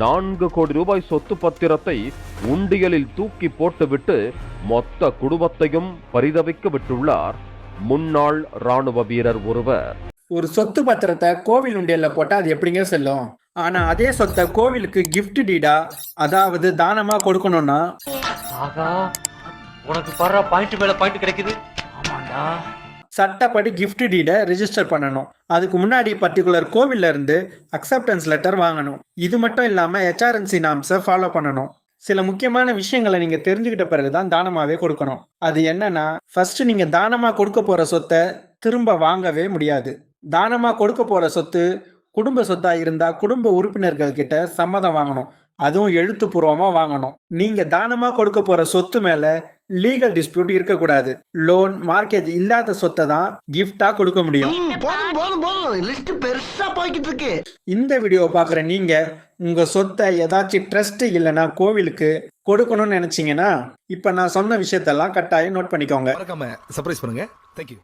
4 கோடி ரூபாய் சொத்து பத்திரத்தை உண்டியலில் தூக்கி போட்டுவிட்டு மொத்த குடும்பத்தையும் பரிதவிக்க விட்டுள்ளார் முன்னாள் ராணுவ வீரர் ஒருவர். ஒரு சொத்து பத்திரத்தை கோவில் உண்டியல்ல போட்டா அது எப்படிங்க செல்லும்? ஆனா அதே சொத்தை கோவிலுக்கு கிஃப்ட் டீடா, அதாவது தானமா கொடுக்கணும்னா உனக்கு பர பாயிண்ட் மேல பாயிண்ட் கிடைக்குது. ஆமாண்டா, சட்டப்படி கிஃப்ட் டீடை ரிஜிஸ்டர் பண்ணணும். அதுக்கு முன்னாடி பர்டிகுலர் கோவில்ல இருந்து அக்செப்டன்ஸ் லெட்டர் வாங்கணும். இது மட்டும் இல்லாம HRNC நாம்ஸை ஃபாலோ பண்ணணும். சில முக்கியமான விஷயங்களை நீங்க தெரிஞ்சுக்கிட்ட பிறகுதான் தானமாவே கொடுக்கணும். அது என்னன்னா, ஃபர்ஸ்ட் நீங்க தானமா கொடுக்க போற சொத்தை திரும்ப வாங்கவே முடியாது. தானமா கொடுக்க போற சொத்து குடும்ப சொத்தா இருந்தா குடும்ப உறுப்பினர்கள் கிட்ட சம்மதம் வாங்கணும். அதுவும் எழுத்துப்பூர்வமா வாங்கணும். நீங்க தானமா கொடுக்க போற சொத்து மேல லீகல் டிஸ்பியூட் இருக்கக்கூடாது. லோன் மார்க்கேஜ் இல்லாத சொத்தை தான் கிஃப்டா கொடுக்க முடியும். இந்த வீடியோ பாக்குற நீங்க உங்க சொத்தை ஏதாச்சும் ட்ரஸ்ட் இல்லைன்னா கோவிலுக்கு கொடுக்கணும்னு நினைச்சீங்கன்னா இப்ப நான் சொன்ன விஷயத்தெல்லாம் கட்டாயம் நோட் பண்ணிக்கோங்க. சர்ப்ரைஸ் பண்ணுங்க. Thank you.